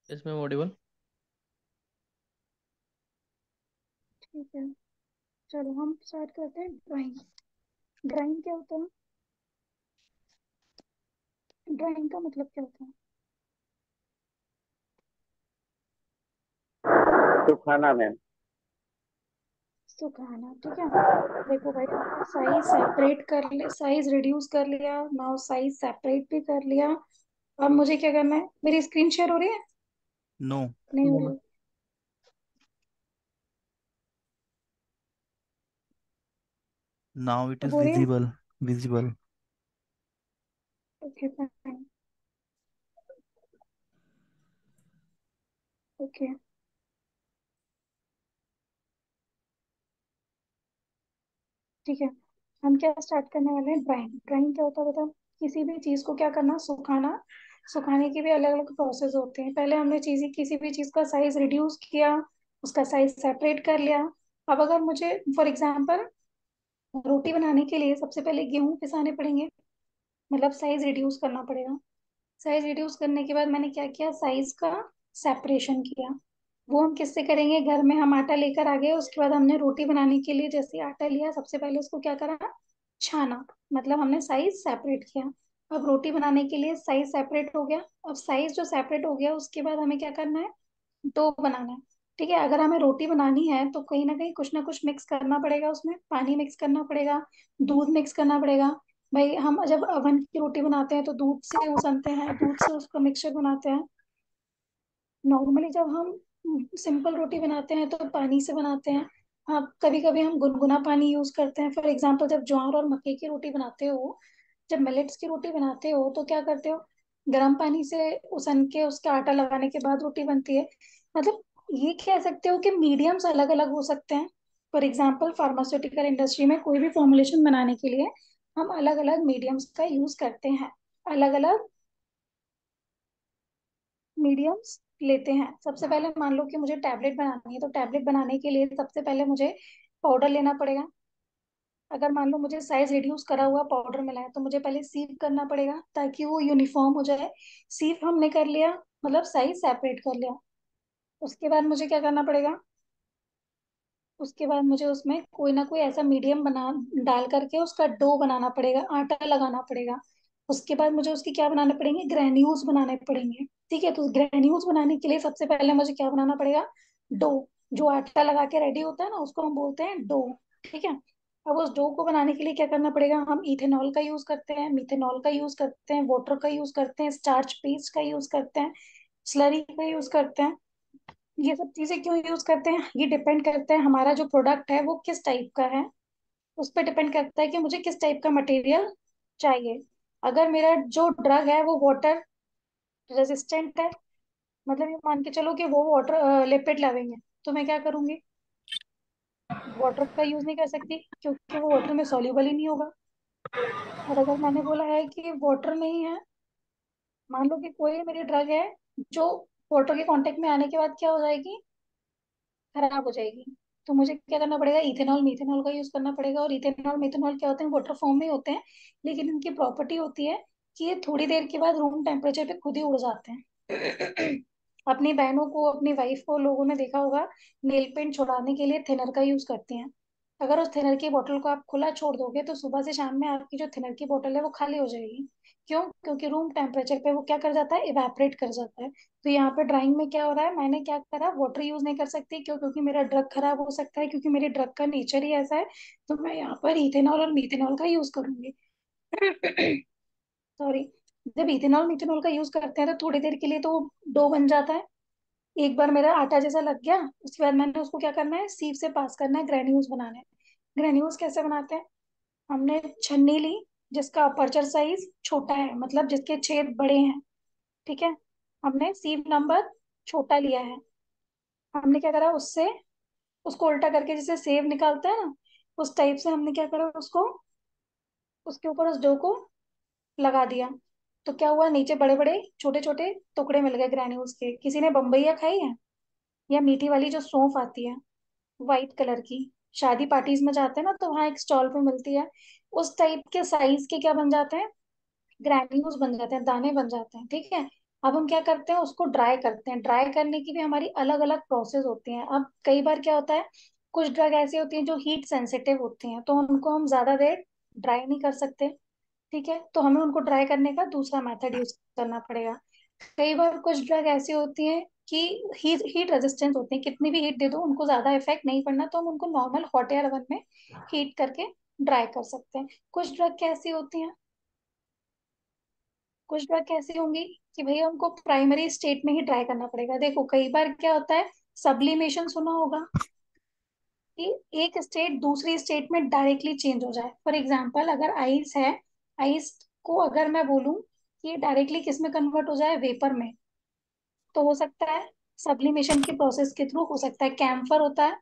इसमें ऑडिबल। ठीक है, चलो हम स्टार्ट करते हैं। ड्राइंग। ड्राइंग क्या होता है? ड्राइंग का मतलब क्या होता है? तो खाना मैम। सुखाना, ठीक है। देखो भाई, हमने साइज सेपरेट कर लिया, साइज रिड्यूस कर लिया, नाउ साइज सेपरेट भी कर लिया। अब मुझे क्या करना है? मेरी स्क्रीन शेयर हो रही है? नो। नहीं हो नो मैम। रही? नाउ इट अब इज हो रही है? Visible. Visible. Okay fine. Okay, ठीक है। हम क्या स्टार्ट करने वाले हैं? ड्राइंग। ड्राइंग क्या होता है बताओ? किसी भी चीज को क्या करना? सुखाना। सुखाने के भी अलग अलग प्रोसेस होते हैं। पहले हमने चीज किसी भी चीज का साइज रिड्यूस किया, उसका साइज सेपरेट कर लिया। अब अगर मुझे फॉर एग्जांपल रोटी बनाने के लिए सबसे पहले गेहूं पिसाने पड़ेंगे, मतलब साइज रिड्यूस करना पड़ेगा। साइज रिड्यूस करने के बाद मैंने क्या किया? साइज का सेपरेशन किया। वो हम किससे करेंगे? घर में हम आटा लेकर आ गए, उसके बाद हमने रोटी बनाने के लिए जैसे आटा लिया, सबसे पहले उसको क्या करा? छाना। मतलब हमने साइज सेपरेट किया। अब रोटी बनाने के लिए साइज सेपरेट हो गया। अब साइज जो सेपरेट हो गया, उसके बाद हमें क्या करना है? डो बनाना है। ठीक है, अगर हमें रोटी बनानी है तो कहीं ना कुछ मिक्स करना पड़ेगा। उसमें पानी मिक्स करना पड़ेगा, दूध मिक्स करना पड़ेगा। भाई हम जब अवन की रोटी बनाते हैं तो दूध से उसनते हैं, दूध से उसका मिक्सचर बनाते हैं। नॉर्मली जब हम सिंपल रोटी बनाते हैं तो पानी से बनाते हैं। हाँ, कभी कभी हम गुनगुना पानी यूज करते हैं। फॉर एग्जाम्पल जब ज्वार और मक्के की रोटी बनाते हो, जब मिलेट्स की रोटी बनाते हो तो क्या करते हो? गर्म पानी से उसन के उसका आटा लगाने के बाद रोटी बनती है। मतलब ये कह सकते हो कि मीडियम्स अलग अलग हो सकते हैं। फॉर एग्जाम्पल फार्मास्यूटिकल इंडस्ट्री में कोई भी फॉर्मुलेशन बनाने के लिए हम अलग अलग मीडियम्स का यूज करते हैं। अलग अलग मीडियम्स लेते हैं। सबसे पहले मान लो कि मुझे टैबलेट बनानी है, तो टैबलेट बनाने के लिए सबसे पहले मुझे पाउडर लेना पड़ेगा। अगर मान लो मुझे साइज रिड्यूस करा हुआ पाउडर मिला है तो मुझे पहले सीव करना पड़ेगा ताकि वो यूनिफॉर्म हो जाए। सीव हमने कर लिया, मतलब साइज सेपरेट कर लिया। उसके बाद मुझे क्या करना पड़ेगा? उसके बाद मुझे उसमें कोई ना कोई ऐसा मीडियम बना डाल करके उसका डो बनाना पड़ेगा, आटा लगाना पड़ेगा। उसके बाद मुझे उसकी क्या बनाने पड़ेंगे? ग्रेन्यूल्स बनाने पड़ेंगे। ठीक है, तो ग्रेन्यूल्स बनाने के लिए सबसे पहले मुझे क्या बनाना पड़ेगा? डो। जो आटा लगा के रेडी होता है ना, उसको हम बोलते हैं डो। ठीक है। अब उस डो को बनाने के लिए क्या करना पड़ेगा? हम इथेनॉल का यूज करते हैं, मिथेनॉल का यूज करते हैं, वाटर का यूज करते हैं, स्टार्च पेस्ट का यूज करते हैं, स्लरी का यूज करते हैं। ये सब चीजें क्यों यूज करते हैं? ये डिपेंड करता है हमारा जो प्रोडक्ट है वो किस टाइप का है। उस पर डिपेंड करता है कि मुझे किस टाइप का मटेरियल चाहिए। अगर मेरा जो ड्रग है वो वाटर रेजिस्टेंट है, मतलब ये मान के चलो कि वो वाटर लिपिड लविंग है, तो मैं क्या करूंगी? वाटर का यूज नहीं कर सकती क्योंकि वो वाटर में सॉल्युबल ही नहीं होगा। और अगर मैंने बोला है कि वाटर नहीं है, मान लो कि कोई मेरी ड्रग है जो वाटर के कांटेक्ट में आने के बाद क्या हो जाएगी? खराब हो जाएगी। तो मुझे क्या करना पड़ेगा? इथेनॉल मिथेनॉल का यूज करना पड़ेगा। और इथेनॉल मिथेनॉल क्या होते हैं? वाटर फॉर्म में होते हैं, लेकिन इनकी प्रॉपर्टी होती है कि ये थोड़ी देर के बाद रूम टेम्परेचर पे खुद ही उड़ जाते हैं। अपनी बहनों को, अपनी वाइफ को लोगों ने देखा होगा नेल पेंट छुड़ाने के लिए थिनर का यूज करती हैं। अगर उस थिनर की बोतल को आप खुला छोड़ दोगे तो सुबह से शाम में आपकी जो थिनर की बोतल है वो खाली हो जाएगी। क्यों? क्योंकि रूम टेम्परेचर पे वो क्या कर जाता है? इवेपोरेट कर जाता है। तो यहाँ पे ड्राइंग में क्या हो रहा है? मैंने क्या करा? वाटर यूज नहीं कर सकती। क्यों? क्योंकि मेरा ड्रग खराब हो सकता है, क्योंकि मेरे ड्रग का नेचर ही ऐसा है। तो मैं यहाँ पर इथेनॉल और मिथेनॉल का यूज करूंगी। सॉरी। जब इथेनॉल मिथेनॉल का यूज करते हैं तो थोड़ी देर के लिए तो डो बन जाता है। एक बार मेरा आटा जैसा लग गया, उसके बाद मैंने उसको क्या करना है? सीव से पास करना है, ग्रेन्यूल्स बनाने हैं। ग्रेन्यूल्स कैसे बनाते हैं? हमने छन्नी ली जिसका अपर्चर साइज छोटा है, मतलब जिसके छेद बड़े हैं। ठीक है। हमने सीव नंबर छोटा लिया है। हमने क्या करा? उससे उसको उल्टा करके जैसे सेव निकालते हैं ना, उस टाइप से हमने क्या करा? उसको उसके ऊपर उस डो को लगा दिया। तो क्या हुआ? नीचे बड़े बड़े छोटे छोटे टुकड़े मिल गए ग्रेन्यूल्स के। किसी ने बम्बईया खाई है? या मीठी वाली जो सौंफ आती है, वाइट कलर की, शादी पार्टीज में जाते हैं ना तो वहां एक स्टॉल पे मिलती है। उस टाइप के साइज के क्या बन जाते हैं? ग्रैन्यूल्स बन जाते हैं, दाने बन जाते हैं। ठीक है। अब हम क्या करते हैं, उसको ड्राई करते हैं। ड्राई करने की भी हमारी अलग अलग प्रोसेस होती है। अब कई बार क्या होता है, कुछ ड्रग ऐसी होती हैं जो हीट सेंसिटिव होती हैं, तो उनको हम ज्यादा देर ड्राई नहीं कर सकते। ठीक है, तो हमें उनको ड्राई करने का दूसरा मेथड यूज करना पड़ेगा। कई बार कुछ ड्रग ऐसी होती हैं कि हीट हीट रेजिस्टेंस होती हैं, कितनी भी हीट दे दो उनको ज्यादा इफेक्ट नहीं पड़ना, तो हम उनको नॉर्मल हॉट एयर ओवन में हीट करके ड्राई कर सकते हैं। कुछ ड्रग कैसी होती हैं, कुछ ड्रग कैसी होंगी कि भैया उनको प्राइमरी स्टेट में ही ड्राई करना पड़ेगा। देखो कई बार क्या होता है, सब्लिमेशन सुना होगा, कि एक स्टेट दूसरी स्टेट में डायरेक्टली चेंज हो जाए। फॉर एग्जाम्पल अगर आइस है, आइस को अगर मैं बोलूं कि ये डायरेक्टली किस में कन्वर्ट हो जाए, वेपर में, तो हो सकता है सब्लिमेशन के प्रोसेस के थ्रू हो सकता है। कैम्फर होता है,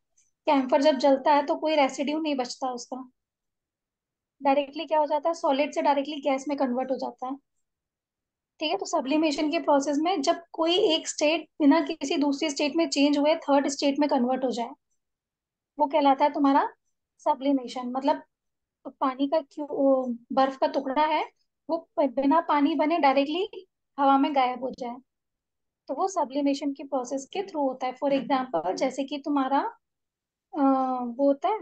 कैम्फर जब जलता है तो कोई रेसिड्यू नहीं बचता उसका, डायरेक्टली क्या हो जाता है, सॉलिड से डायरेक्टली गैस में कन्वर्ट हो जाता है। ठीक है, तो सब्लिमेशन के प्रोसेस में जब कोई एक स्टेट बिना किसी दूसरी स्टेट में चेंज हुए थर्ड स्टेट में कन्वर्ट हो जाए, वो कहलाता है तुम्हारा सब्लिमेशन। मतलब पानी का क्यों, वो बर्फ का टुकड़ा है, वो बिना पानी बने डायरेक्टली हवा में गायब हो जाए, तो वो सब्लिमेशन की प्रोसेस के थ्रू होता है। फॉर एग्जाम्पल जैसे कि तुम्हारा वो होता है,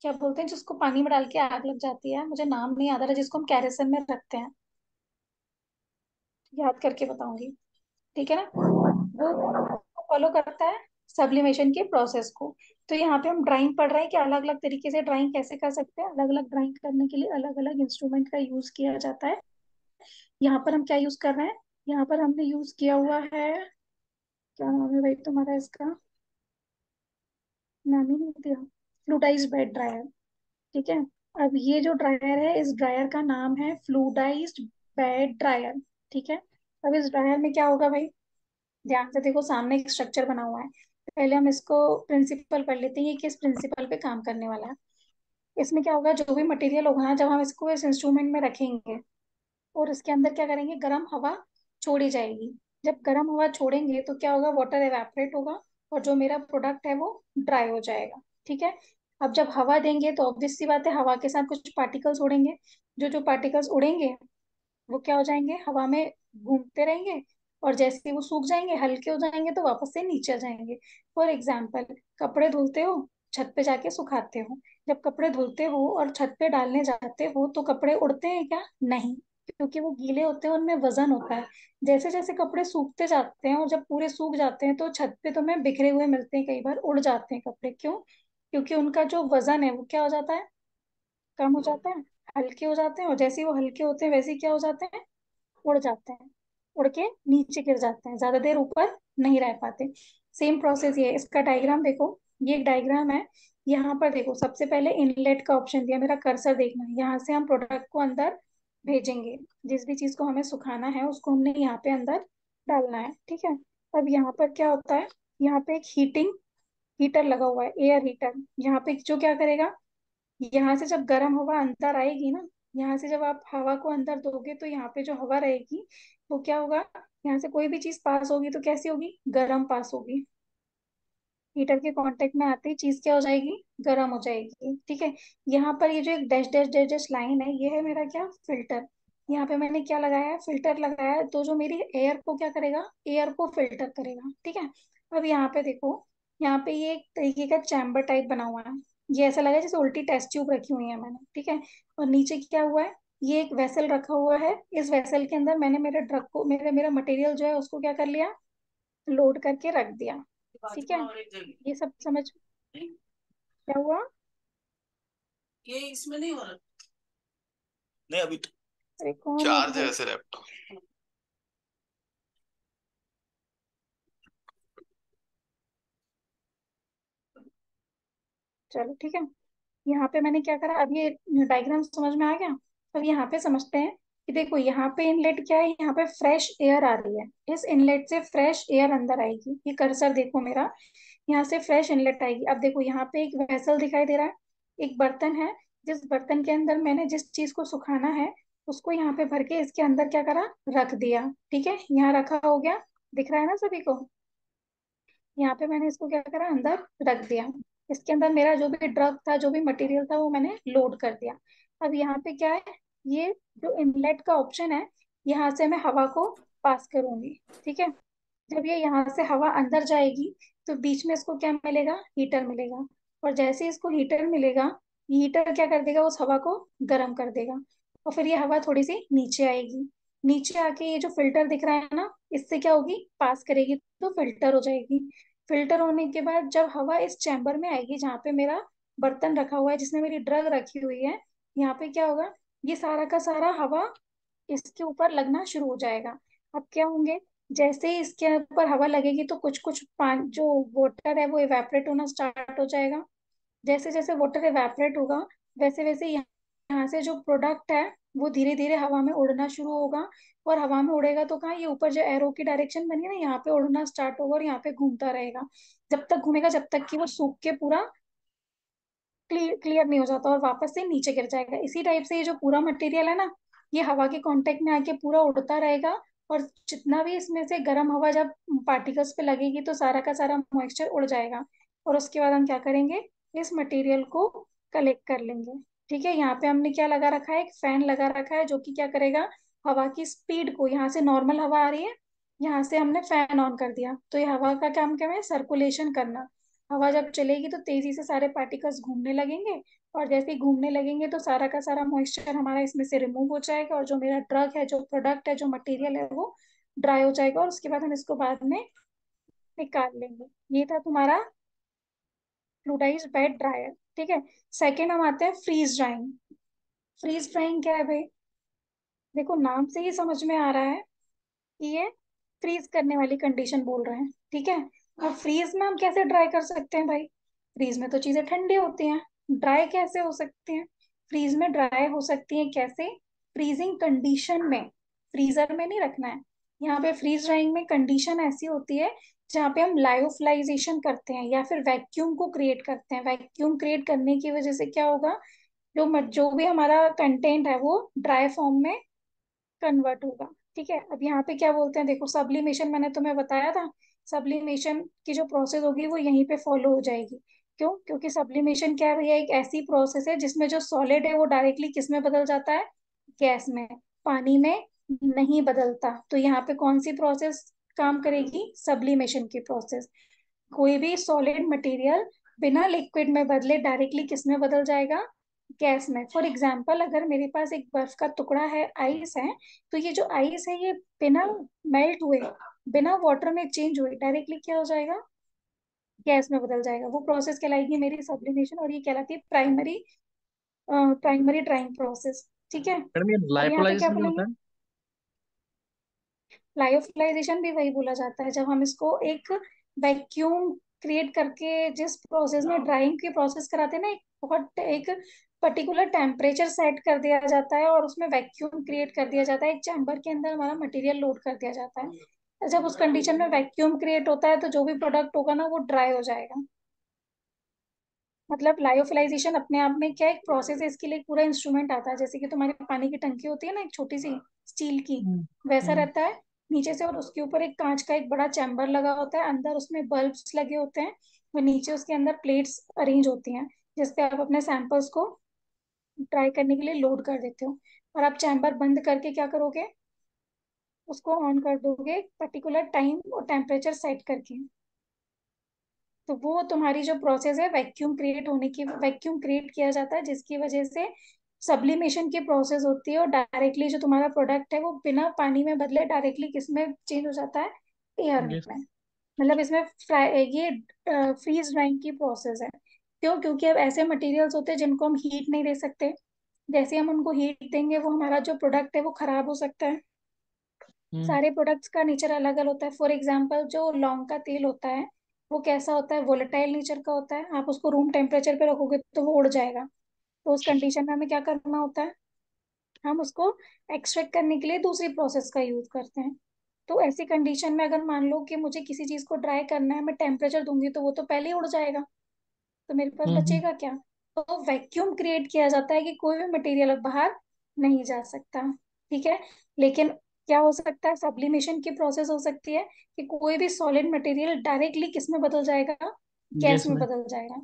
क्या बोलते हैं जिसको पानी में डाल के आग लग जाती है, मुझे नाम नहीं याद आ रहा, जिसको हम कैरोसिन में रखते हैं, याद करके बताऊंगी। ठीक है ना, वो फॉलो करता है सब्लिमेशन के प्रोसेस को। तो यहाँ पे हम ड्राइंग पढ़ रहे हैं कि अलग अलग तरीके से ड्राइंग कैसे कर सकते हैं। अलग अलग ड्राइंग करने के लिए अलग अलग इंस्ट्रूमेंट का यूज किया जाता है। यहाँ पर हम क्या यूज कर रहे हैं, यहाँ पर हमने यूज किया हुआ है, क्या नाम है भाई तुम्हारा इसका, नाम ही नहीं दिया, फ्लूडाइज बेड ड्रायर। ठीक है, अब ये जो ड्रायर है, इस ड्रायर का नाम है फ्लूडाइज्ड बेड ड्रायर। ठीक है, अब इस ड्रायर में क्या होगा भाई, ध्यान से देखो, सामने एक स्ट्रक्चर बना हुआ है। पहले हम इसको प्रिंसिपल पढ़ लेते हैं, ये किस प्रिंसिपल पे काम करने वाला है। इसमें क्या होगा, जो भी मटेरियल होगा ना, जब हम इसको इस इंस्ट्रूमेंट में रखेंगे और इसके अंदर क्या करेंगे, गर्म हवा छोड़ी जाएगी। जब गर्म हवा छोड़ेंगे तो क्या होगा, वाटर एवेपोरेट होगा और जो मेरा प्रोडक्ट है वो ड्राई हो जाएगा। ठीक है, अब जब हवा देंगे तो ऑब्वियस सी बात है, हवा के साथ कुछ पार्टिकल्स उड़ेंगे। जो जो पार्टिकल्स उड़ेंगे वो क्या हो जाएंगे, हवा में घूमते रहेंगे, और जैसे ही वो सूख जाएंगे, हल्के हो जाएंगे, तो वापस से नीचे आ जाएंगे। फॉर एग्जाम्पल कपड़े धुलते हो, छत पे जाके सुखाते हो, जब कपड़े धुलते हो और छत पे डालने जाते हो तो कपड़े उड़ते हैं क्या, नहीं, क्योंकि वो गीले होते हैं, उनमें वजन होता है। जैसे जैसे कपड़े सूखते जाते हैं और जब पूरे सूख जाते हैं तो छत पे तुम्हें बिखरे हुए मिलते हैं, कई बार उड़ जाते हैं कपड़े। क्यों, क्योंकि उनका जो वजन है वो क्या हो जाता है, कम हो जाता है, हल्के हो जाते हैं, और जैसे ही वो हल्के होते हैं वैसे ही क्या हो जाते हैं, उड़ जाते हैं, उड़ के नीचे गिर जाते हैं, ज्यादा देर ऊपर नहीं रह पाते। सेम प्रोसेस ये है। इसका डायग्राम देखो, ये एक डायग्राम है। यहाँ पर देखो, सबसे पहले इनलेट का ऑप्शन दिया, मेरा कर्सर देखना है, यहाँ से हम प्रोडक्ट को अंदर भेजेंगे। जिस भी चीज को हमें सुखाना है उसको हमने यहाँ पे अंदर डालना है। ठीक है, अब यहाँ पर क्या होता है, यहाँ पे एक हीटिंग हीटर लगा हुआ है, एयर हीटर। यहाँ पे जो क्या करेगा, यहाँ से जब गर्म हवा अंदर आएगी ना, यहाँ से जब आप हवा को अंदर दोगे तो यहाँ पे जो हवा रहेगी वो क्या होगा, यहाँ से कोई भी चीज पास होगी तो कैसी होगी, गर्म पास होगी। हीटर के कांटेक्ट में आते ही चीज क्या हो जाएगी, गर्म हो जाएगी। ठीक है, यहाँ पर ये जो एक dash dash dash dash line है, ये है मेरा क्या, फिल्टर। यहाँ पे मैंने क्या लगाया है, फिल्टर लगाया है, तो जो मेरी एयर को क्या करेगा, एयर को फिल्टर करेगा। ठीक है, अब यहाँ पे देखो, यहाँ पे ये एक तरीके का चैम्बर टाइप बना हुआ है। ये ऐसा लगा है जैसे उल्टी टेस्ट ट्यूब रखी हुई है मैंने। ठीक है, और नीचे क्या हुआ है, ये एक वेसल रखा हुआ है। इस वेसल के अंदर मैंने मेरे ड्रग को, मेरे मेरा मटेरियल जो है उसको क्या कर लिया, लोड करके रख दिया। ठीक है, ये सब समझ क्या हुआ, ये इसमें नहीं हो रहा। नहीं अभी तो अरे कौन है चार्ज है भाई, वैसे लैपटॉप। चलो ठीक है। यहाँ पे मैंने क्या करा, अब ये डायग्राम समझ में आ गया। अब यहाँ पे समझते हैं कि देखो, यहाँ पे इनलेट क्या है, यहाँ पे फ्रेश एयर आ रही है, इस इनलेट से फ्रेश एयर अंदर आएगी। ये कर्सर देखो मेरा, यहाँ से फ्रेश इनलेट आएगी। अब देखो यहाँ पे एक वेसल दिखाई दे रहा है, एक बर्तन है, जिस बर्तन के अंदर मैंने जिस चीज को सुखाना है उसको यहाँ पे भर के इसके अंदर क्या करा, रख दिया। ठीक है, यहाँ रखा हो गया, दिख रहा है ना सभी को। यहाँ पे मैंने इसको क्या करा, अंदर रख दिया। इसके अंदर मेरा जो भी ड्रग था, जो भी मटेरियल था, वो मैंने लोड कर दिया। अब यहाँ पे क्या है, ये जो इनलेट का ऑप्शन है, यहाँ से मैं हवा को पास करूंगी। ठीक है। जब ये यहाँ से हवा अंदर जाएगी तो बीच में इसको क्या मिलेगा, हीटर मिलेगा। और जैसे ही इसको हीटर मिलेगा, हीटर क्या कर देगा, उस हवा को गर्म कर देगा। और फिर ये हवा थोड़ी सी नीचे आएगी। नीचे आके ये जो फिल्टर दिख रहा है ना, इससे क्या होगी, पास करेगी तो फिल्टर हो जाएगी। फिल्टर होने के बाद जब हवा इस चैम्बर में आएगी जहाँ पे मेरा बर्तन रखा हुआ है, जिसमें मेरी ड्रग रखी हुई है, यहाँ पे क्या होगा, ये सारा का सारा हवा इसके ऊपर लगना शुरू हो जाएगा। अब क्या होंगे, जैसे ही इसके ऊपर हवा लगेगी तो कुछ कुछ पानी जो वाटर है वो इवेपोरेट होना स्टार्ट हो जाएगा। जैसे जैसे वाटर इवेपोरेट होगा, वैसे वैसे यहाँ से जो प्रोडक्ट है वो धीरे धीरे हवा में उड़ना शुरू होगा। और हवा में उड़ेगा तो कहाँ, ये ऊपर जो एरो की डायरेक्शन बनी है ना, यहाँ पे उड़ना स्टार्ट होगा और यहाँ पे घूमता रहेगा। जब तक घूमेगा, जब तक कि वो सूख के पूरा क्लियर नहीं हो जाता और वापस से नीचे गिर जाएगा। इसी टाइप से ये जो पूरा मटेरियल है ना, ये हवा के कांटेक्ट में आके पूरा उड़ता रहेगा। और जितना भी इसमें से गर्म हवा जब पार्टिकल्स पे लगेगी तो सारा का सारा मॉइस्चर उड़ जाएगा। और उसके बाद हम क्या करेंगे, इस मटेरियल को कलेक्ट कर लेंगे। ठीक है। यहाँ पे हमने क्या लगा रखा है, एक फैन लगा रखा है जो कि क्या करेगा, हवा की स्पीड को, यहाँ से नॉर्मल हवा आ रही है, यहाँ से हमने फैन ऑन कर दिया तो ये हवा का काम क्या है, सर्कुलेशन करना। हवा जब चलेगी तो तेजी से सारे पार्टिकल्स घूमने लगेंगे। और जैसे ही घूमने लगेंगे तो सारा का सारा मॉइस्चर हमारा इसमें से रिमूव हो जाएगा, और जो मेरा ड्रग है, जो प्रोडक्ट है, जो मटेरियल है, वो ड्राई हो जाएगा। और उसके बाद हम इसको बाद में निकाल लेंगे। ये था तुम्हारा फ्लूडाइज्ड बेड ड्रायर। ठीक है। सेकेंड हम आते हैं फ्रीज ड्राइंग। फ्रीज ड्राइंग क्या है भाई, देखो नाम से ही समझ में आ रहा है कि ये फ्रीज करने वाली कंडीशन बोल रहे हैं। ठीक है। अब फ्रीज में हम कैसे ड्राई कर सकते हैं भाई, फ्रीज में तो चीजें ठंडी होती हैं, ड्राई कैसे हो सकती हैं। फ्रीज में ड्राई हो सकती हैं कैसे, फ्रीजिंग कंडीशन में, फ्रीजर में नहीं रखना है। यहाँ पे फ्रीज ड्राइंग में कंडीशन ऐसी होती है जहाँ पे हम लायोफिलाइजेशन करते हैं या फिर वैक्यूम को क्रिएट करते हैं। वैक्यूम क्रिएट करने की वजह से क्या होगा, जो भी हमारा कंटेंट है वो ड्राई फॉर्म में कन्वर्ट होगा। ठीक है। अब यहाँ पे क्या बोलते हैं, देखो सब्लिमेशन मैंने तुम्हें बताया था, सब्लिमेशन की जो प्रोसेस होगी वो यहीं पे फॉलो हो जाएगी। क्यों, क्योंकि सब्लिमेशन क्या है भैया, एक ऐसी प्रोसेस है जिसमें जो सॉलिड है वो डायरेक्टली किस में बदल जाता है, गैस में, पानी में नहीं बदलता। तो यहाँ पे कौन सी प्रोसेस काम करेगी, सब्लिमेशन की प्रोसेस। कोई भी सॉलिड मटेरियल बिना लिक्विड में बदले डायरेक्टली किस में बदल जाएगा, गैस में। फॉर एग्जाम्पल, अगर मेरे पास एक बर्फ का टुकड़ा है, आइस है, तो ये जो आइस है ये बिना मेल्ट हुए, बिना वाटर में चेंज हुए डायरेक्टली क्या हो जाएगा, गैस में बदल जाएगा। वो प्रोसेस कहलाएगी मेरी सब्लिमेशन, और ये कहलाती है प्राइमरी प्राइमरी ड्राइंग प्रोसेस। ठीक है। मैडम, ये अब यहाँ पे क्या लाइपोलाइजेशन क्या बोलेंगे, होता है? लायोफिलाइजेशन भी वही बोला जाता है, जब हम इसको एक वैक्यूम क्रिएट करके जिस प्रोसेस में ड्राइंग की प्रोसेस कराते हैं ना, एक पर्टिकुलर टेम्परेचर सेट कर दिया जाता है और उसमें वैक्यूम क्रिएट कर दिया जाता है, एक चैम्बर के अंदर हमारा मटेरियल लोड कर दिया जाता है। जब उस कंडीशन में वैक्यूम क्रिएट होता है तो जो भी प्रोडक्ट होगा ना वो ड्राई हो जाएगा। मतलब लायोफिलाइजेशन अपने आप में क्या एक प्रोसेस है, इसके लिए एक पूरा इंस्ट्रूमेंट आता है। जैसे कि तुम्हारी पानी की टंकी होती है ना, एक छोटी सी स्टील की, हम्म। वैसा हम्म। रहता है नीचे से। और उसके ऊपर एक कांच का एक बड़ा चैम्बर लगा होता है, अंदर उसमें बल्ब्स लगे होते हैं, और नीचे उसके अंदर प्लेट्स अरेंज होती हैं जिसपे आप अपने सैंपल्स को ट्राई करने के लिए लोड कर देते हो। और आप चैम्बर बंद करके क्या करोगे, उसको ऑन कर दोगे पर्टिकुलर टाइम और टेम्परेचर सेट करके। तो वो तुम्हारी जो प्रोसेस है वैक्यूम क्रिएट होने की, वैक्यूम क्रिएट किया जाता है जिसकी वजह से सब्लिमेशन की प्रोसेस होती है, और डायरेक्टली जो तुम्हारा प्रोडक्ट है वो बिना पानी में बदले डायरेक्टली किस में चेंज हो जाता है, एयर यस। में। मतलब इसमें ये फ्रीज ड्राइंग की प्रोसेस है। क्यों, क्योंकि अब ऐसे मटेरियल्स होते हैं जिनको हम हीट नहीं दे सकते। जैसे हम उनको हीट देंगे वो हमारा जो प्रोडक्ट है वो खराब हो सकता है। हम्म। सारे प्रोडक्ट्स का नेचर अलग अलग होता है। फॉर एग्जाम्पल, जो लौंग का तेल होता है वो कैसा होता है, वोलेटाइल नेचर का होता है। आप उसको रूम टेम्परेचर पे रखोगे तो वो उड़ जाएगा। तो उस कंडीशन में हमें क्या करना होता है, हम उसको एक्सट्रैक्ट करने के लिए दूसरी प्रोसेस का यूज करते हैं। तो ऐसी कंडीशन में अगर मान लो कि मुझे किसी चीज को ड्राई करना है, मैं टेम्परेचर दूंगी तो वो तो पहले ही उड़ जाएगा, तो मेरे पास हम्म। बचेगा क्या। तो वैक्यूम क्रिएट किया जाता है कि कोई भी मटेरियल अब बाहर नहीं जा सकता। ठीक है। लेकिन क्या हो सकता है, सब्लिमेशन की प्रोसेस हो सकती है कि कोई भी सॉलिड मटेरियल डायरेक्टली किस में बदल जाएगा, गैस गैस में में। बदल जाएगा।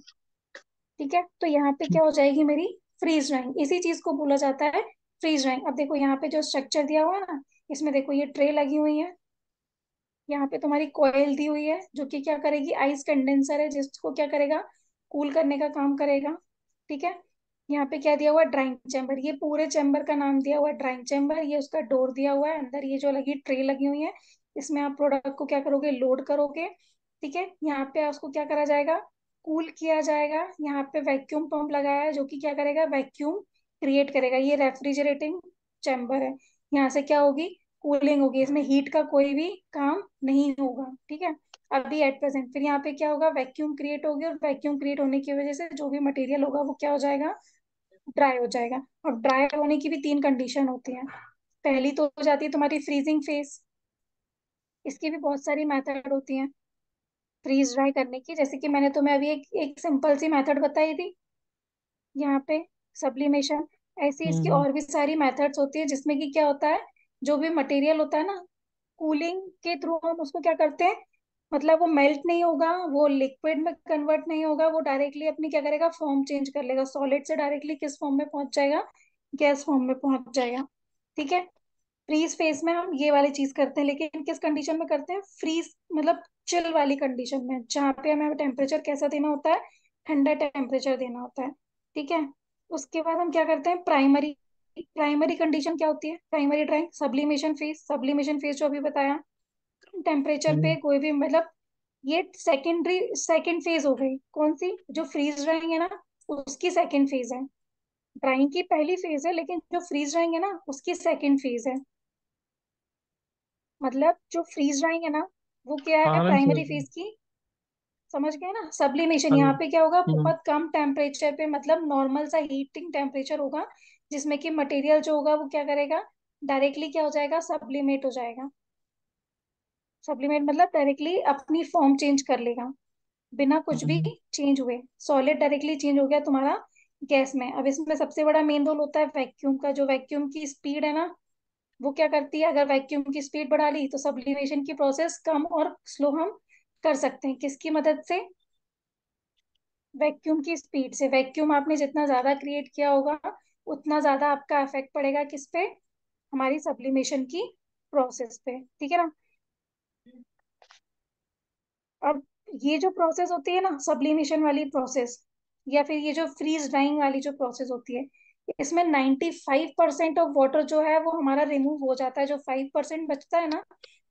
ठीक है। तो यहाँ पे क्या हो जाएगी मेरी फ्रीज ड्राइंग, इसी चीज को बोला जाता है फ्रीज ड्राइंग। अब देखो यहाँ पे जो स्ट्रक्चर दिया हुआ है ना, इसमें देखो ये ट्रे लगी हुई है, यहाँ पे तुम्हारी कॉइल दी हुई है जो कि क्या करेगी, आइस कंडेंसर है जिसको क्या करेगा, कूल करने का काम करेगा। ठीक है। यहाँ पे क्या दिया हुआ है, ड्राइंग चैम्बर, ये पूरे चैम्बर का नाम दिया हुआ है ड्राइंग चैम्बर। ये उसका डोर दिया हुआ है, अंदर ये जो लगी ट्रे लगी हुई है, इसमें आप प्रोडक्ट को क्या करोगे, लोड करोगे। ठीक है। यहाँ पे उसको क्या करा जाएगा, कूल किया जाएगा। यहाँ पे वैक्यूम पंप लगाया है जो कि क्या करेगा, वैक्यूम क्रिएट करेगा। ये रेफ्रिजरेटिंग चैम्बर है, यहाँ से क्या होगी, कूलिंग होगी, इसमें हीट का कोई भी काम नहीं होगा। ठीक है। अभी एट प्रेजेंट फिर यहाँ पे क्या होगा, वैक्यूम क्रिएट होगी, और वैक्यूम क्रिएट होने की वजह से जो भी मटेरियल होगा वो क्या हो जाएगा, ड्राई हो जाएगा। और ड्राई होने की भी तीन कंडीशन होती है। पहली तो हो जाती है तुम्हारी फ्रीजिंग फेज, इसकी भी बहुत सारी मेथड होती हैं फ्रीज ड्राई करने की, जैसे कि मैंने तुम्हें अभी एक सिंपल सी मेथड बताई थी यहाँ पे, सब्लिमेशन। ऐसी इसकी हम्म। और भी सारी मेथड्स होती है जिसमें कि क्या होता है, जो भी मटेरियल होता है ना, कूलिंग के थ्रू हम उसको क्या करते हैं, मतलब वो मेल्ट नहीं होगा, वो लिक्विड में कन्वर्ट नहीं होगा, वो डायरेक्टली अपनी क्या करेगा, फॉर्म चेंज कर लेगा, सॉलिड से डायरेक्टली किस फॉर्म में पहुंच जाएगा, गैस फॉर्म में पहुंच जाएगा। ठीक है। फ्रीज फेस में हम ये वाली चीज करते हैं, लेकिन किस कंडीशन में करते हैं, फ्रीज मतलब चिल वाली कंडीशन में, जहाँ पे हमें टेम्परेचर कैसा देना होता है, ठंडा टेम्परेचर देना होता है। ठीक है। उसके बाद हम क्या करते हैं, प्राइमरी, प्राइमरी कंडीशन क्या होती है, primary drawing, sublimation phase, sublimation phase जो अभी बताया, टेम्परेचर पे हम्म। कोई भी मतलब, ये सेकेंडरी, सेकेंड फेज हो गई, कौन सी, जो फ्रीज ड्राइंग है ना, उसकी सेकेंड फेज है। ड्राइंग की पहली फेज है, लेकिन जो फ्रीज ड्राइंग है ना उसकी सेकेंड फेज है। मतलब जो फ्रीज ड्राइंग है ना, वो क्या हाँ है, हाँ मैम, समझ प्राइमरी गया। फेज की। समझ गए ना, सब्लिमेशन हाँ यहाँ मैम। पे क्या होगा, हम्म। बहुत कम टेम्परेचर पे, मतलब नॉर्मल सा हीटिंग टेम्परेचर होगा, जिसमें कि मटेरियल जो होगा वो क्या करेगा, डायरेक्टली क्या हो जाएगा, सब्लिमेट हो जाएगा। सब्लिमेट मतलब डायरेक्टली अपनी फॉर्म चेंज कर लेगा, बिना कुछ भी हम्म। चेंज हुए, सॉलिड डायरेक्टली चेंज हो गया तुम्हारा गैस में। अब इसमें सबसे बड़ा मेन रोल होता है वैक्यूम का, जो वैक्यूम की स्पीड है ना, वो क्या करती है, अगर वैक्यूम की स्पीड बढ़ा ली तो सब्लिमेशन की प्रोसेस कम और स्लो हम कर सकते हैं, किसकी मदद से, वैक्यूम की स्पीड से। वैक्यूम आपने जितना ज्यादा क्रिएट किया होगा, उतना ज्यादा आपका इफेक्ट पड़ेगा किस पे, हमारी सब्लिमेशन की प्रोसेस पे। ठीक है ना। अब ये जो प्रोसेस होती है ना, सब्लिमेशन वाली प्रोसेस, या फिर ये जो फ्रीज ड्राइंग वाली जो प्रोसेस होती है, इसमें 95% ऑफ वाटर जो है वो हमारा रिमूव हो जाता है। जो 5% बचता है ना,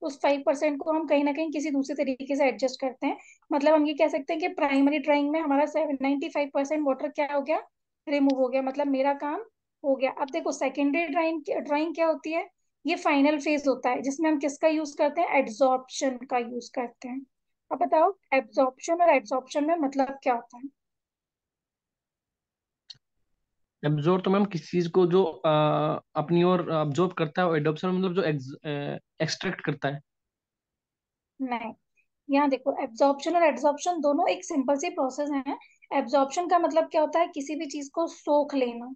उस 5% को हम कहीं ना कहीं किसी दूसरे तरीके से एडजस्ट करते हैं। मतलब हम ये कह सकते हैं कि प्राइमरी ड्राइंग में हमारा 95% वाटर क्या हो गया, रिमूव हो गया, मतलब मेरा काम हो गया। अब देखो सेकेंडरी ड्राइंग, ड्राइंग क्या होती है, ये फाइनल फेज होता है जिसमें हम किसका यूज करते हैं, एड्सॉर्प्शन का यूज करते हैं। अब बताओ एब्जॉर्प्शन और एड्सॉर्प्शन में मतलब क्या होता है। एब्जॉर्ब तो मैम किसी चीज को जो अपनी ओर अब्जॉर्ब करता है, और एडॉप्शन मतलब जो एक्सट्रैक्ट करता है। नहीं, यहाँ देखो एब्जॉर्प्शन और एड्सॉर्प्शन दोनों एक सिंपल सी प्रोसेस है। एब्जॉर्प्शन का मतलब क्या होता है, किसी भी चीज को सोख लेना,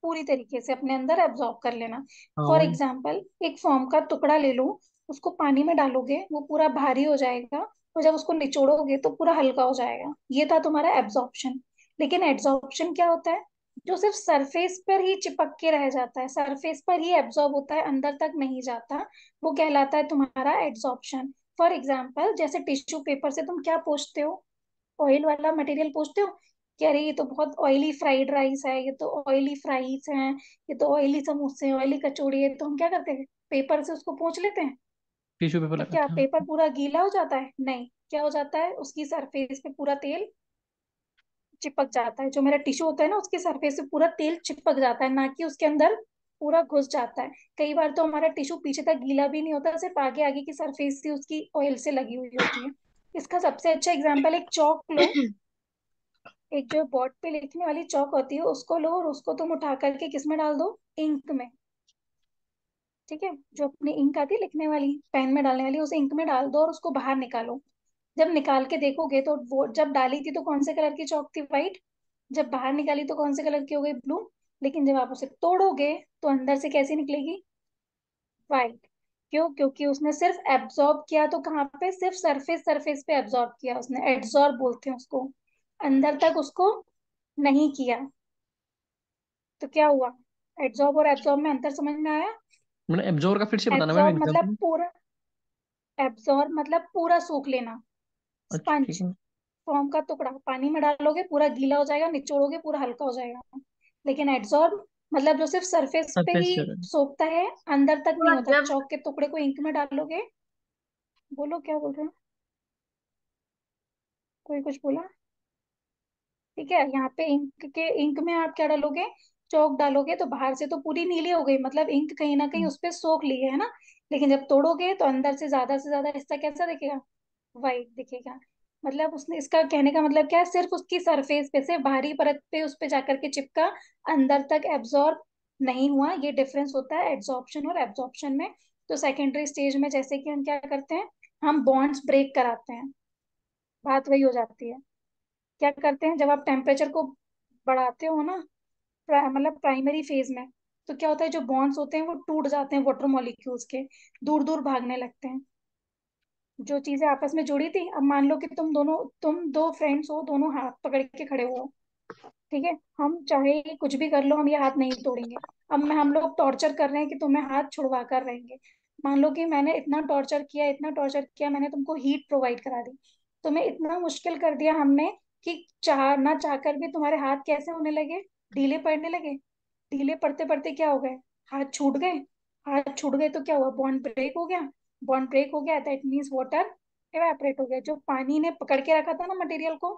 पूरी तरीके से अपने अंदर एब्जॉर्ब कर लेना। हाँ फॉर मैम। एग्जाम्पल एक फॉर्म का टुकड़ा ले लो, उसको पानी में डालोगे वो पूरा भारी हो जाएगा, और जब उसको निचोड़ोगे तो पूरा हल्का हो जाएगा, ये था तुम्हारा एब्जॉर्प्शन। लेकिन एड्सॉर्प्शन क्या होता है, जो सिर्फ सरफेस पर ही चिपक के रह जाता है, सरफेस पर ही एब्जॉर्ब होता है, अंदर तक नहीं जाता, वो कहलाता है तुम्हारा एड्सॉर्प्शन। फॉर एग्जाम्पल जैसे टिश्यू पेपर से तुम क्या पोंछते हो, ऑयल वाला मटेरियल पोंछते हो, कि अरे ये तो बहुत ऑयली फ्राइड राइस है, ये तो ऑयली फ्राइज हैं, ये तो ऑयली समोसे हैं, ऑयली कचौड़ी है, तो हम क्या करते हैं, पेपर से उसको पोंछ लेते हैं। टिश्यू पेपर तो क्या लगाते हैं। पेपर पूरा गीला हो जाता है, नहीं, क्या हो जाता है, उसकी सरफेस पे पूरा तेल चिपक जाता है। जो मेरा टिश्यू होता है ना, उसके सरफेस पे पूरा तेल चिपक जाता है, ना कि उसके अंदर पूरा घुस जाता है। कई बार तो हमारा टिश्यू पीछे तक गीला भी नहीं होता, सिर्फ आगे आगे की सरफेस ही उसकी ऑयल से लगी हुई होती है। इसका सबसे अच्छा एग्जाम्पल, एक चौक लो, एक जो बोर्ड पे लिखने वाली चौक होती है उसको लो, और उसको तुम उठा करके किस में डाल दो, इंक में। ठीक है, जो अपनी इंक आती है लिखने वाली, पेन में डालने वाली, उस इंक में डाल दो और उसको बाहर निकालो। जब निकाल के देखोगे तो वो जब डाली थी तो कौन से कलर की चौक थी, व्हाइट। जब बाहर निकाली तो कौन से कलर की हो गई, ब्लू। लेकिन जब आप उसे तोड़ोगे तो अंदर से कैसी निकलेगी, व्हाइट। क्यों, क्योंकि उसने सिर्फ एब्जॉर्ब किया, तो कहाँ पे, सिर्फ सरफेस, सरफेस पे एब्जॉर्ब किया उसने, एड्सॉर्ब बोलते हैं उसको, अंदर तक उसको नहीं किया। तो क्या हुआ, एड्सॉर्ब और एब्जॉर्ब में अंतर समझ में आया। मैंने एब्जॉर्ब का फिर से बताना मैम एब्जॉर्ब मतलब एग्जाम्पल। पूरा, एब्जॉर्ब मतलब पूरा सोख लेना। अच्छा ठीक स्पंज है। फॉर्म का टुकड़ा, पानी में डालोगे पूरा गीला हो जाएगा, निचोड़ोगे पूरा हल्का हो जाएगा। लेकिन एब्जॉर्ब मतलब जो सिर्फ सरफेस पे सरफेस ही पे। सोखता है, अंदर तक नहीं होता। जब चौक के टुकड़े को इंक में डालोगे। बोलो क्या बोल रहे हो, कोई कुछ बोला? ठीक है, यहाँ पे इंक में आप क्या डालोगे, चौक डालोगे तो बाहर से तो पूरी नीली हो गई, मतलब इंक कहीं ना कहीं उस पे सोख ली है ना। लेकिन जब तोड़ोगे तो अंदर से ज्यादा हिस्सा कैसा दिखेगा, वाइट दिखेगा। मतलब उसने, इसका कहने का मतलब क्या है, सिर्फ उसकी सरफेस पे से बाहरी परत पे उस पे जाकर के चिपका, अंदर तक एब्जॉर्ब नहीं हुआ। ये डिफरेंस होता है एड्सॉर्प्शन और एब्जॉर्प्शन में। तो सेकेंडरी स्टेज में जैसे कि हम क्या करते हैं, हम बॉन्ड्स ब्रेक कराते हैं, बात वही हो जाती है। क्या करते हैं, जब आप टेम्परेचर को बढ़ाते हो ना, मतलब प्राइमरी फेज में, तो क्या होता है, जो बॉन्ड्स होते हैं वो टूट जाते हैं वाटर मॉलिक्यूल्स के, दूर दूर भागने लगते हैं। जो चीजें आपस में जुड़ी थी, अब मान लो कि तुम दो फ्रेंड्स हो, दोनों हाथ पकड़ के खड़े हो, ठीक है, हम चाहे कुछ भी कर लो, हम ये हाथ नहीं तोड़ेंगे। अब हम लोग टॉर्चर कर रहे हैं कि तुम्हें हाथ छुड़वा कर रहेंगे। मान लो कि मैंने इतना टॉर्चर किया, मैंने तुमको हीट प्रोवाइड करा दी, तुम्हें इतना मुश्किल कर दिया हमने कि चाह ना चाहकर भी तुम्हारे हाथ कैसे होने लगे, ढीले पड़ने लगे। ढीले पड़ते पड़ते क्या हो गए, हाथ छूट गए। हाथ छूट गए तो क्या हुआ, बॉन्ड ब्रेक हो गया। बॉन्ड ब्रेक हो गया, दैट मीन्स वाटर एवेपोरेट हो गया। जो पानी ने पकड़ के रखा था ना मटेरियल को,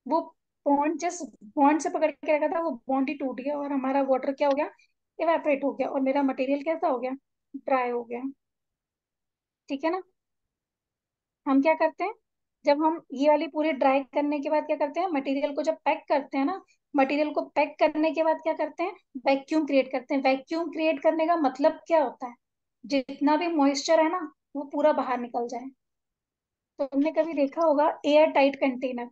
वो बॉन्ड, जिस बॉन्ड से पकड़ के रखा था वो बॉन्ड ही टूट गया, और हमारा वाटर क्या हो गया, इवेपोरेट हो गया, और मेरा मटेरियल कैसा हो गया, ड्राई हो गया। ठीक है ना। हम क्या करते हैं, जब हम ये वाली पूरी ड्राई करने के बाद क्या करते हैं, मटेरियल को जब पैक करते हैं ना, मटेरियल को पैक करने के बाद क्या करते हैं, वैक्यूम क्रिएट करते हैं। वैक्यूम क्रिएट करने का मतलब क्या होता है, जितना भी मॉइस्चर है ना, वो पूरा बाहर निकल जाए। तो तुमने कभी देखा होगा एयर टाइट कंटेनर,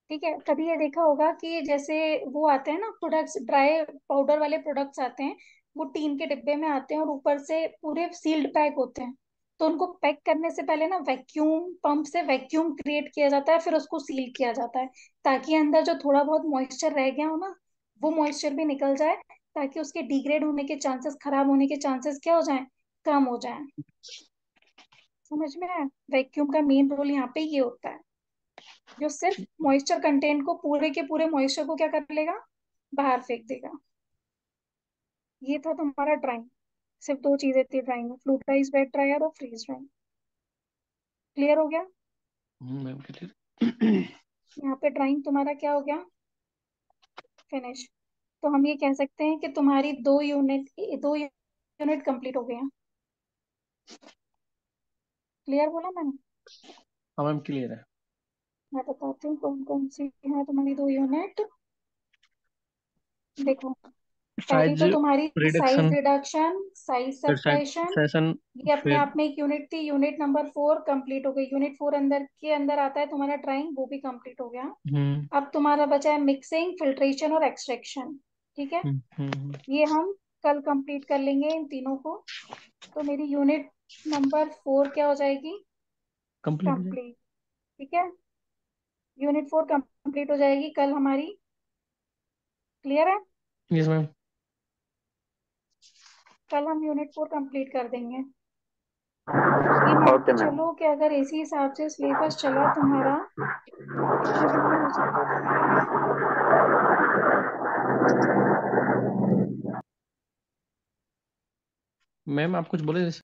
ठीक है, कभी ये देखा होगा कि जैसे वो आते हैं ना प्रोडक्ट्स, ड्राई पाउडर वाले प्रोडक्ट्स आते हैं, वो टीन के डिब्बे में आते हैं और ऊपर से पूरे सील्ड पैक होते हैं। तो उनको पैक करने से पहले ना वैक्यूम पंप से वैक्यूम क्रिएट किया जाता है, फिर उसको सील किया जाता है, ताकि अंदर जो थोड़ा बहुत मॉइस्चर रह गया हो ना, वो मॉइस्चर भी निकल जाए, ताकि उसके डिग्रेड होने के चांसेस, खराब होने के चांसेस क्या हो जाए, कम हो जाए। समझ में आया, वैक्यूम का मेन रोल यहाँ पे ये होता है, जो सिर्फ मॉइस्चर कंटेंट को, पूरे के पूरे मॉइस्चर को क्या कर लेगा, बाहर फेंक देगा। ये था तुम्हारा ड्राइंग। सिर्फ दो चीजें थी ड्राइंग में, फ्लूइडाइज वेट ड्रायर और फ्रीज ड्राइंग। क्लियर हो गया। Ma'am clear. यहाँ पे ड्राइंग तुम्हारा क्या हो गया, फिनिश। तो हम ये कह सकते हैं कि तुम्हारी दो यूनिट कंप्लीट हो गए हैं। क्लियर बोला मैंने। हाँ मैम क्लियर है। मैं बताती हूँ कौन कौन सी है तुम्हारी दो यूनिट। देखो, पहली साइज तो तुम्हारी साइज रिडक्शन, रिडक्शन, साइज फिर साइज सप्रेशन, सेशन, ये अपने फिर। आप में एक यूनिट थी। यूनिट नंबर 4 कंप्लीट हो गई। यूनिट 4 अंदर आता है तुम्हारा ड्राइंग, वो भी कंप्लीट हो गया। हम्म अब तुम्हारा बचा है मिक्सिंग, फिल्ट्रेशन और एक्सट्रैक्शन। ठीक है, हम्म। ये हम कल कंप्लीट कर लेंगे इन तीनों को। तो मेरी यूनिट नंबर 4 क्या हो जाएगी, कंप्लीट हो जाए। कंप्लीट। ठीक है, यूनिट 4 कंप्लीट हो जाएगी कल हमारी। क्लियर है। Yes ma'am. कल हम यूनिट 4 कंप्लीट कर देंगे। ये मान ओके के मैम। चलो कि अगर इसी हिसाब से सिलेबस चला तुम्हारा, कितने दिन में हो सकता है तुम्हारा। मैम आप कुछ बोले जैसे।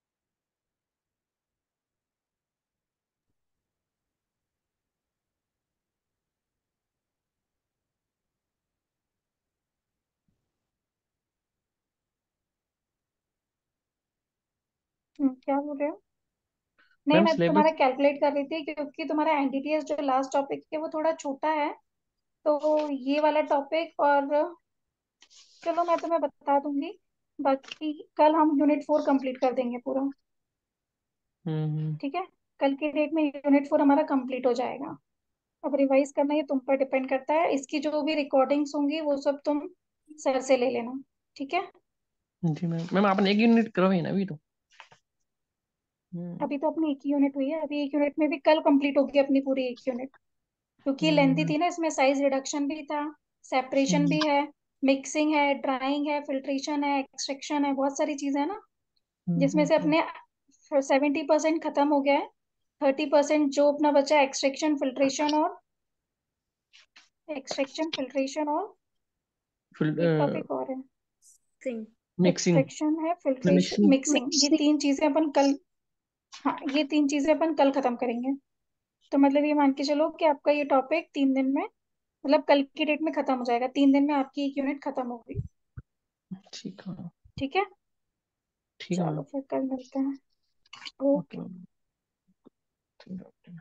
क्या बोल रहे हो। नहीं, मैम मैं सिलेबस। तुम्हारा कैलकुलेट कर रही थी, क्योंकि तुम्हारा एनडीटीएस जो लास्ट टॉपिक है वो थोड़ा छोटा है। तो ये वाला टॉपिक, और चलो मैं तुम्हें बता दूंगी। बाकी कल हम यूनिट 4 कंप्लीट कर देंगे पूरा। हम्म। ठीक है, कल की डेट में यूनिट 4 हमारा कंप्लीट हो जाएगा। अब रिवाइज करना ये तुम पर डिपेंड करता है। इसकी जो भी रिकॉर्डिंग्स होंगी वो सब तुम सर से ले लेना। ठीक है, जी मैम। मैम आपने एक यूनिट करवाई ना अभी तो। हम्म अभी तो अपनी एक ही यूनिट हुई है। अभी एक यूनिट में भी कल कंप्लीट होगी अपनी पूरी एक यूनिट, क्योंकि लेंथी हम्म थी ना, इसमें साइज रिडक्शन भी था, सेपरेशन हम्म भी है, मिक्सिंग है, ड्राइंग है, फिल्ट्रेशन है, एक्सट्रैक्शन है, बहुत सारी चीजें है ना, हम्म, जिसमें से अपने 70% खत्म हो गया है। 30% जो अपना बचा है, एक्सट्रैक्शन और फिर एक टॉपिक और है। सिंग। मिक्सिंग। एक्सट्रैक्शन है, फिल्ट्रेशन, मिक्सिंग। मिक्सिंग, ये तीन चीजें अपन कल, हाँ ये तीन चीजें अपन कल खत्म करेंगे। तो मतलब ये मान के चलो कि आपका ये टॉपिक 3 दिन में, मतलब कल की डेट में खत्म हो जाएगा, 3 दिन में आपकी एक यूनिट खत्म हो गई। ठीक है। ठीक है, ठीक है चलो मैम। फिर कल मिलते हैं। Okay okay. मैम। ठीक है।